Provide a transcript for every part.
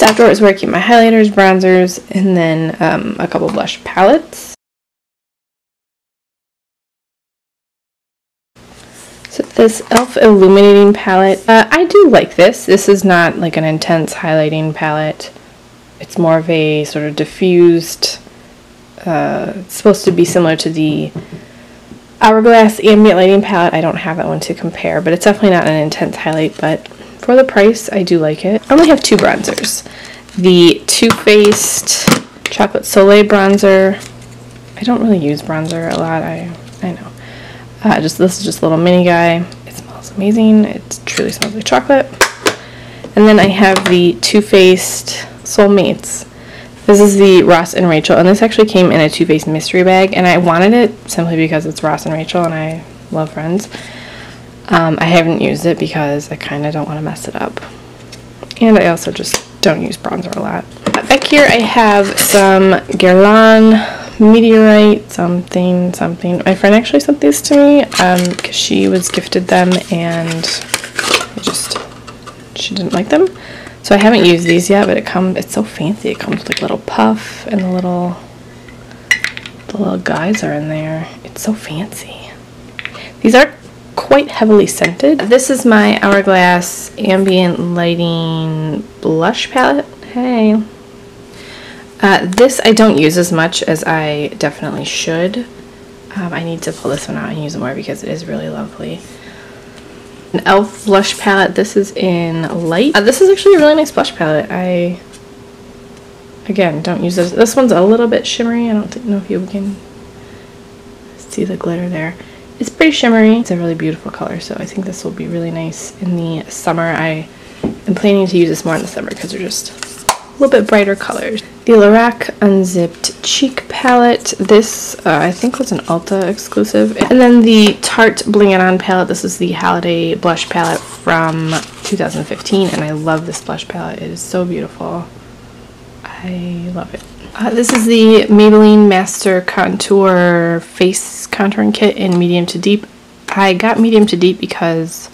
top drawer is where I keep my highlighters, bronzers, and then a couple blush palettes. So this e.l.f. Illuminating Palette, I do like this. This is not like an intense highlighting palette. It's more of a sort of diffused, it's supposed to be similar to the Hourglass Ambient Lighting Palette. I don't have that one to compare, but it's definitely not an intense highlight, but for the price, I do like it. I only have two bronzers. The Too Faced Chocolate Soleil bronzer. I don't really use bronzer a lot, I know. This is just a little mini guy. It smells amazing. It truly smells like chocolate. And then I have the Too Faced Soulmates. This is the Ross and Rachel, and this actually came in a Too Faced mystery bag, and I wanted it simply because it's Ross and Rachel, and I love Friends. I haven't used it because I kind of don't want to mess it up. And I also just don't use bronzer a lot. Back here I have some Guerlain Meteorite something. My friend actually sent these to me because she was gifted them and she didn't like them. So I haven't used these yet, but it's so fancy. It comes with like a little puff and the little guys are in there. It's so fancy. These are quite heavily scented. This is my Hourglass Ambient Lighting Blush Palette. Hey. This I don't use as much as I definitely should. I need to pull this one out and use it more because it is really lovely. An e.l.f. blush palette. This is in light. This is actually a really nice blush palette. I, again, don't use this. This one's a little bit shimmery. I don't know if you can see the glitter there. It's pretty shimmery. It's a really beautiful color, so I think this will be really nice in the summer. I am planning to use this more in the summer because they're just a little bit brighter colors. The Lorac Unzipped Cheek Palette. This, I think, was an Ulta exclusive. And then the Tarte Bling It On palette. This is the Holiday Blush Palette from 2015, and I love this blush palette. It is so beautiful. I love it. This is the Maybelline Master Contour Face Contouring Kit in medium to deep. I got medium to deep because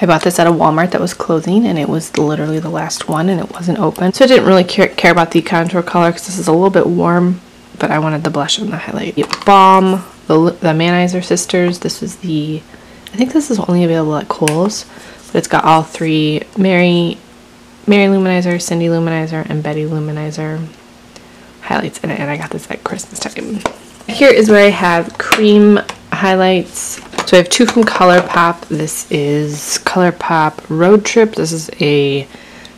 I bought this at a Walmart that was closing, and it was literally the last one, and it wasn't open. So I didn't really care about the contour color because this is a little bit warm, but I wanted the blush and the highlight. Balm, the Manizer Sisters. This is the, I think this is only available at Kohl's, but it's got all three Mary Luminizer, Cindy Luminizer, and Betty Luminizer highlights in it, and I got this at Christmas time. Here is where I have cream highlights. So I have two from ColourPop. This is ColourPop Road Trip. This is a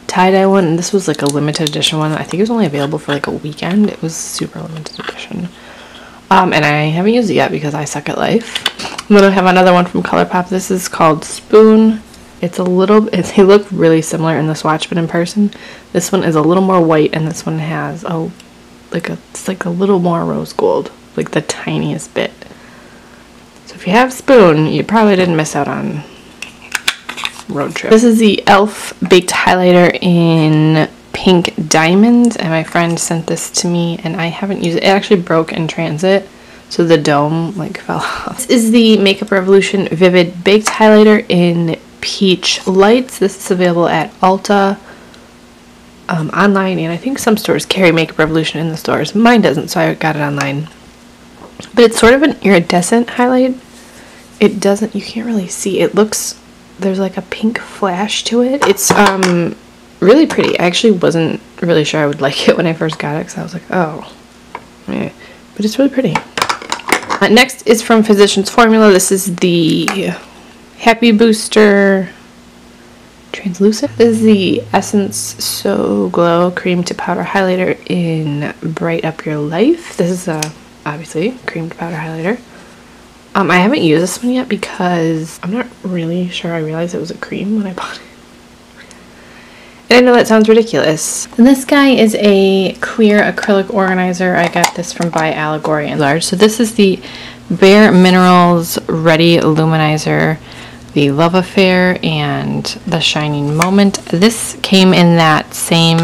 tie-dye one, and this was like a limited edition one. I think it was only available for like a weekend. It was super limited edition. And I haven't used it yet because I suck at life. And then I have another one from ColourPop. This is called Spoon. It's a little, they look really similar in the swatch, but in person, this one is a little more white, and this one has it's like a little more rose gold, like the tiniest bit. So if you have Spoon, you probably didn't miss out on Road Trip. This is the e.l.f. Baked Highlighter in Pink Diamonds, and my friend sent this to me, and I haven't used it. It actually broke in transit, so the dome like fell off. This is the Makeup Revolution Vivid Baked Highlighter in Peach Lights. This is available at Ulta, online, and I think some stores carry Makeup Revolution in the stores. Mine doesn't, so I got it online. But it's sort of an iridescent highlight. It doesn't, you can't really see. It looks, there's like a pink flash to it. It's really pretty. I actually wasn't really sure I would like it when I first got it because I was like, oh, yeah. But it's really pretty. Next is from Physicians Formula. This is the Happy Booster Translucent. This is the Essence So Glow Cream to Powder Highlighter in Bright Up Your Life. This is obviously cream to powder highlighter. I haven't used this one yet because I'm not really sure I realized it was a cream when I bought it. And I know that sounds ridiculous. And this guy is a clear acrylic organizer. I got this from By Allegory in large. So this is the Bare Minerals Ready Luminizer, the Love Affair, and the Shining Moment. This came in that same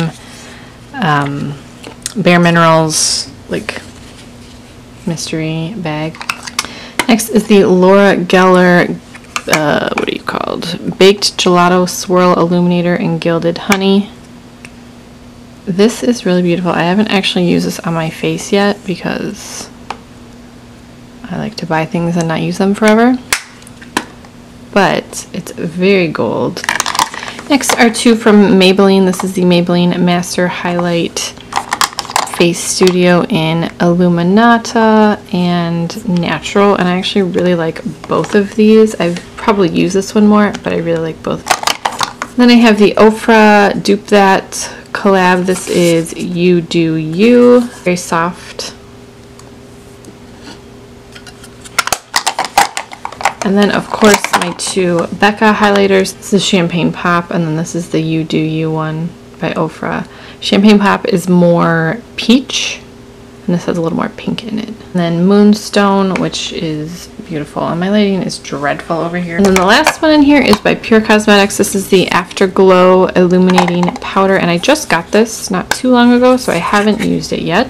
Bare Minerals like mystery bag. Next is the Laura Geller, what are you called? Baked Gelato Swirl Illuminator in Gilded Honey. This is really beautiful. I haven't actually used this on my face yet because I like to buy things and not use them forever. But it's very gold. Next are two from Maybelline. This is the Maybelline Master Highlight Face Studio in Illuminata and Natural. And I actually really like both of these. I've probably used this one more, but I really like both. Then I have the Ofra Dupe That collab. This is You Do You. Very soft. And then, of course, my two Becca highlighters. This is Champagne Pop, and then this is the You Do You one by Ofra. Champagne Pop is more peach, and this has a little more pink in it. And then Moonstone, which is beautiful. And my lighting is dreadful over here. And then the last one in here is by Pure Cosmetics. This is the Afterglow Illuminating Powder, and I just got this not too long ago, so I haven't used it yet.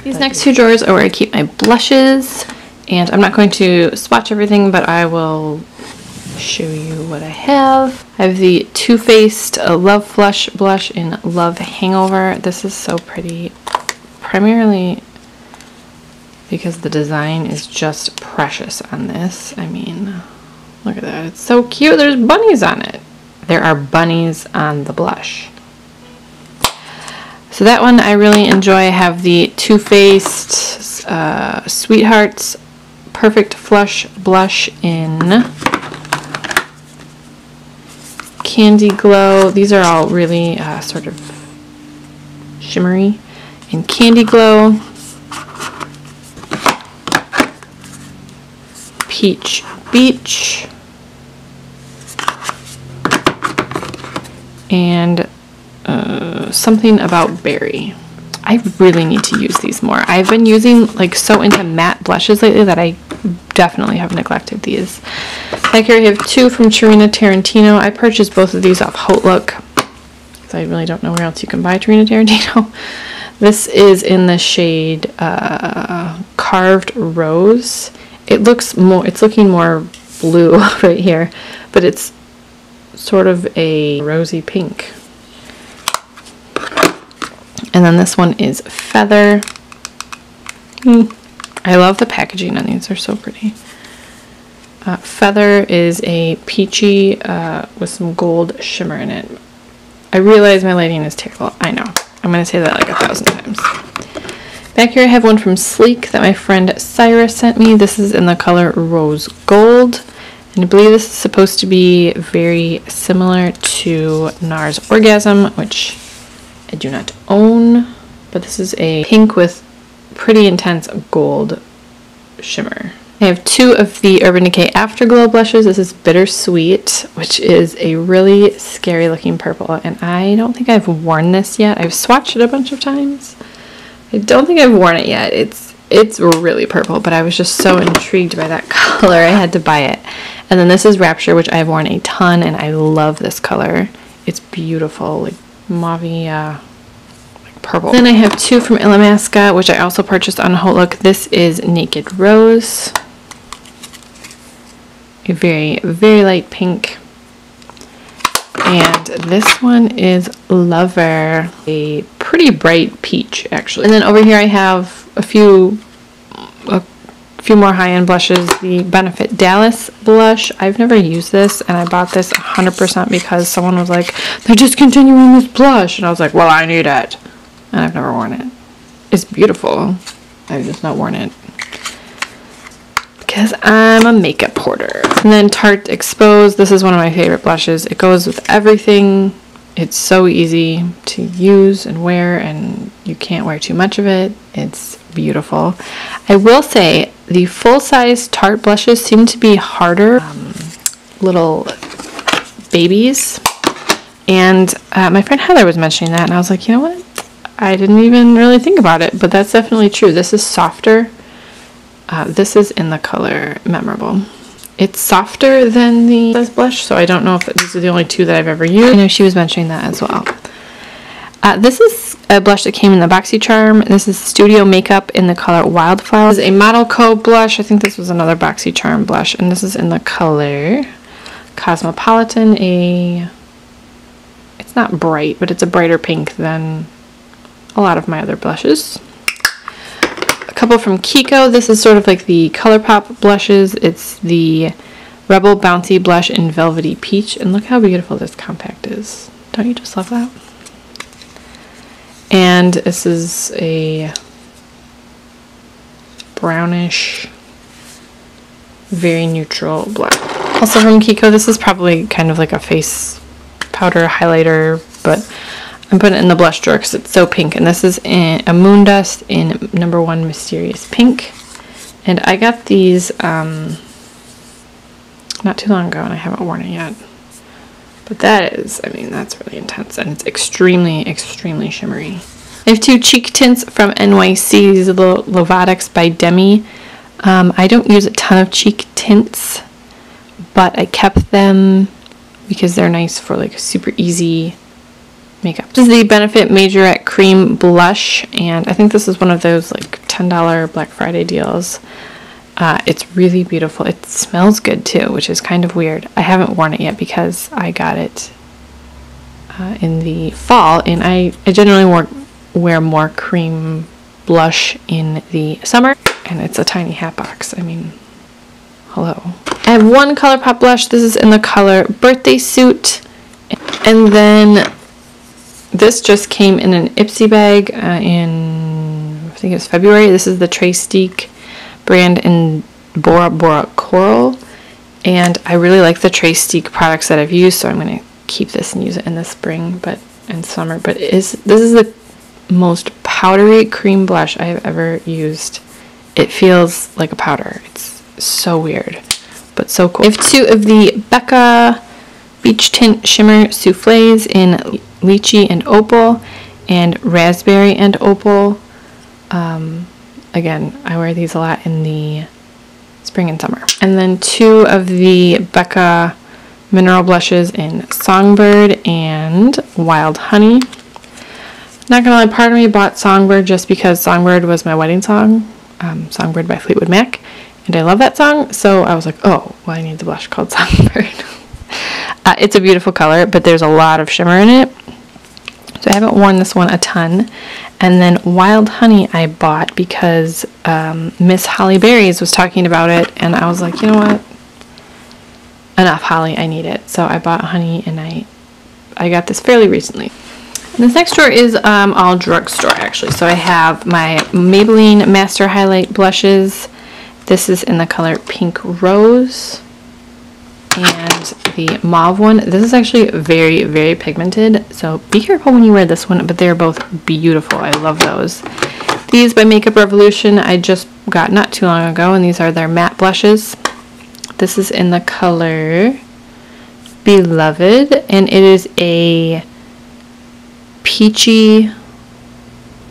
These next two drawers are where I keep my blushes. And I'm not going to swatch everything, but I will show you what I have. I have the Too Faced Love Flush Blush in Love Hangover. This is so pretty, primarily because the design is just precious on this. I mean, look at that. It's so cute. There's bunnies on it. There are bunnies on the blush. So that one I really enjoy. I have the Too Faced Sweethearts Perfect Flush Blush in Candy Glow. These are all really sort of shimmery. In Candy Glow, Peach Beach, and something about berry. I really need to use these more. I've been using like so into matte blushes lately that I definitely have neglected these. Back here I have two from Tarina Tarantino. I purchased both of these off HauteLook, so I really don't know where else you can buy Tarina Tarantino. This is in the shade Carved Rose. It's looking more blue right here, but it's sort of a rosy pink. And then this one is Feather. I love the packaging on these. They're so pretty. Feather is a peachy with some gold shimmer in it. I realize my lighting is terrible. I know. I'm going to say that like 1,000 times. Back here I have one from Sleek that my friend Cyrus sent me. This is in the color Rose Gold. And I believe this is supposed to be very similar to NARS Orgasm, which I do not own, but this is a pink with pretty intense gold shimmer. I have two of the Urban Decay Afterglow blushes. This is Bittersweet, which is a really scary looking purple, and I don't think I've worn this yet. I've swatched it a bunch of times. I don't think I've worn it yet. It's really purple, but I was just so intrigued by that color I had to buy it. And then this is Rapture, which I've worn a ton, and I love this color. It's beautiful, like mauve-y, like purple. Then I have two from Illamasqua, which I also purchased on HauteLook. This is Naked Rose, a very, very light pink. And this one is Lover, a pretty bright peach, actually. And then over here I have a few more high-end blushes. The Benefit Dallas blush. I've never used this, and I bought this 100% because someone was like, they're discontinuing this blush, and I was like, well, I need it, and I've never worn it. It's beautiful. I've just not worn it because I'm a makeup hoarder. And then Tarte Exposed. This is one of my favorite blushes. It goes with everything. It's so easy to use and wear, and you can't wear too much of it. It's beautiful. I will say the full-size Tarte blushes seem to be harder, little babies. And my friend Heather was mentioning that, and I was like, you know what? I didn't even really think about it, but that's definitely true. This is softer. This is in the color Memorable. It's softer than the blush, so I don't know if these are the only two that I've ever used. I know she was mentioning that as well. This is a blush that came in the BoxyCharm. This is Studio Makeup in the color Wildflower. This is a Model Co blush. I think this was another BoxyCharm blush, and this is in the color Cosmopolitan. It's not bright, but it's a brighter pink than a lot of my other blushes. A couple from Kiko. This is sort of like the ColourPop blushes. It's the Rebel Bouncy Blush in Velvety Peach. And look how beautiful this compact is. Don't you just love that? And this is a brownish, very neutral black. Also from Kiko, this is probably kind of like a face powder highlighter, but I'm putting it in the blush drawer because it's so pink. And this is a Moondust in number 1 Mysterious Pink. And I got these not too long ago and I haven't worn it yet. But that is, I mean, that's really intense and it's extremely, extremely shimmery. I have 2 cheek tints from NYC. These are the Lovatics by Demi. I don't use a ton of cheek tints, but I kept them because they're nice for like super easy makeup. This is the Benefit Majorette Cream Blush, and I think this is one of those like $10 Black Friday deals. It's really beautiful. It smells good too, which is kind of weird. I haven't worn it yet because I got it in the fall, and I generally wear more cream blush in the summer, and it's a tiny hat box. I mean, hello. I have 1 ColourPop blush. This is in the color Birthday Suit, and then this just came in an Ipsy bag in, I think it was February. This is the Traystique brand in Bora Bora Coral, and I really like the Traystique products that I've used, so I'm going to keep this and use it in the spring and summer. But this is the most powdery cream blush I have ever used. It feels like a powder. It's so weird, but so cool. I have 2 of the Becca Beach Tint Shimmer Souffles in Lychee and Opal and Raspberry and Opal. Again, I wear these a lot in the spring and summer. And then 2 of the Becca Mineral Blushes in Songbird and Wild Honey. Not gonna lie, part of me bought Songbird just because Songbird was my wedding song. Songbird by Fleetwood Mac, and I love that song, so I was like, oh, well, I need the blush called Songbird. It's a beautiful color, but there's a lot of shimmer in it, so I haven't worn this one a ton. And then Wild Honey I bought because Miss Holly Berries was talking about it, and I was like, you know what, enough Holly, I need it. So I bought Honey, and I got this fairly recently. This next drawer is all drugstore actually. So I have my Maybelline Master Highlight blushes. This is in the color Pink Rose. And the mauve one. This is actually very, very pigmented. So be careful when you wear this one, but they're both beautiful. I love those. These by Makeup Revolution I just got not too long ago, and these are their matte blushes. This is in the color Beloved, and it is a peachy,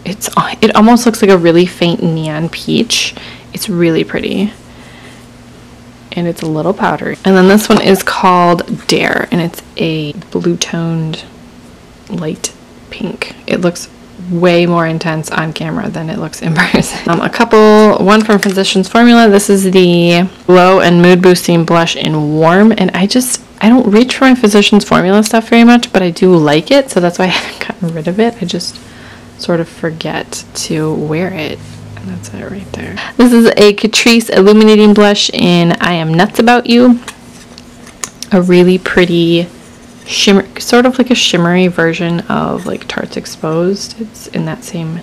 it almost looks like a really faint neon peach. It's really pretty, and it's a little powdery. And then this one is called Dare, and it's a blue toned light pink. It looks way more intense on camera than it looks in person. One from Physicians Formula. This is the Glow and Mood Boosting Blush in Warm, and I don't reach for my Physicians Formula stuff very much, but I do like it, so that's why I haven't gotten rid of it. I just sort of forget to wear it, and that's it right there. This is a Catrice Illuminating Blush in I Am Nuts About You. A really pretty shimmer, sort of like a shimmery version of like Tarte's Exposed. It's in that same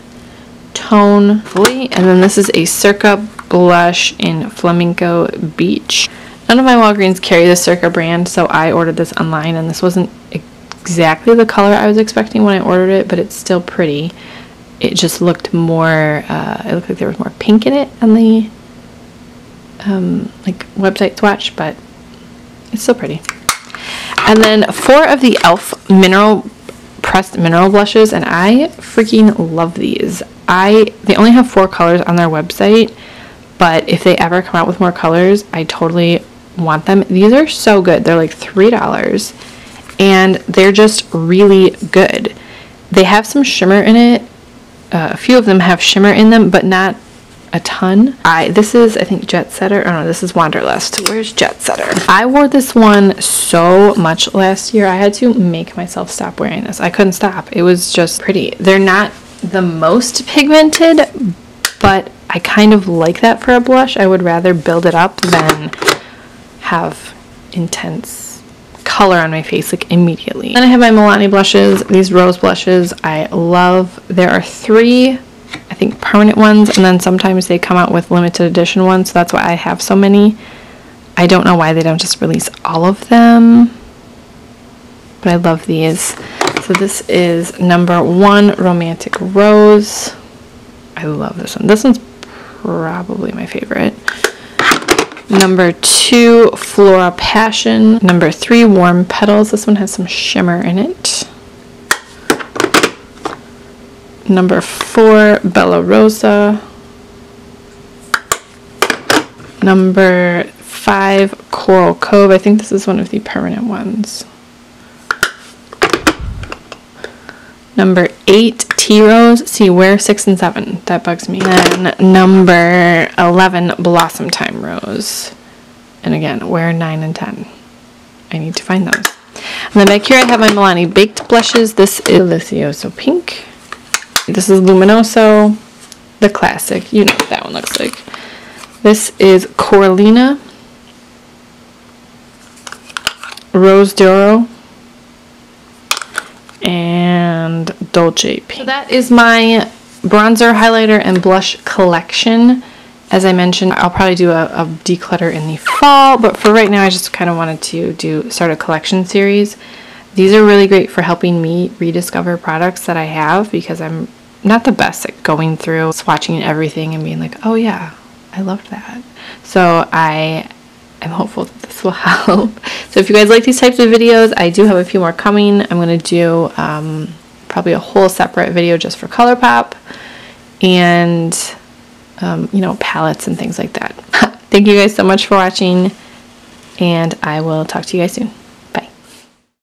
tone. And then this is a Circa blush in Flamenco Beach. None of my Walgreens carry the Circa brand, so I ordered this online, and this wasn't exactly the color I was expecting when I ordered it, but it's still pretty. It just looked more, it looked like there was more pink in it on the like website swatch, but it's still pretty. And then 4 of the e.l.f. pressed mineral blushes, and I freaking love these. They only have 4 colors on their website, but if they ever come out with more colors, I totally want them. These are so good. They're like $3, and they're just really good. They have some shimmer in it. A few of them have shimmer in them, but not a ton. This is, I think, Jet Setter. Oh no, this is Wanderlust. Where's Jet Setter? I wore this one so much last year. I had to make myself stop wearing this. I couldn't stop. It was just pretty. They're not the most pigmented, but I kind of like that for a blush. I would rather build it up than have intense color on my face like immediately. Then I have my Milani blushes, these rose blushes. I love. There are 3, I think, permanent ones, and then sometimes they come out with limited edition ones, so that's why I have so many. I don't know why they don't just release all of them, but I love these. So this is number 1, Romantic Rose. I love this one. This one's probably my favorite. Number 2, Flora Passion. Number 3, Warm Petals. This one has some shimmer in it. Number 4, Bella Rosa. Number 5, Coral Cove. I think this is one of the permanent ones. Number 8, Tea Rose. See, wear 6 and 7. That bugs me. Then number 11, Blossom Time Rose. And again, wear 9 and 10. I need to find those. And then back here I have my Milani Baked Blushes. This is Delicioso Pink. This is Luminoso, the classic. You know what that one looks like. This is Coralina, Rose d'Oro, and Dolce Pink. So that is my bronzer, highlighter, and blush collection. As I mentioned, I'll probably do a declutter in the fall, but for right now I just kind of wanted to start a collection series. These are really great for helping me rediscover products that I have, because I'm not the best at going through, swatching everything and being like, oh yeah, I loved that. So I am hopeful that this will help. So if you guys like these types of videos, I do have a few more coming. I'm going to do probably a whole separate video just for ColourPop and, you know, palettes and things like that. Thank you guys so much for watching, and I will talk to you guys soon.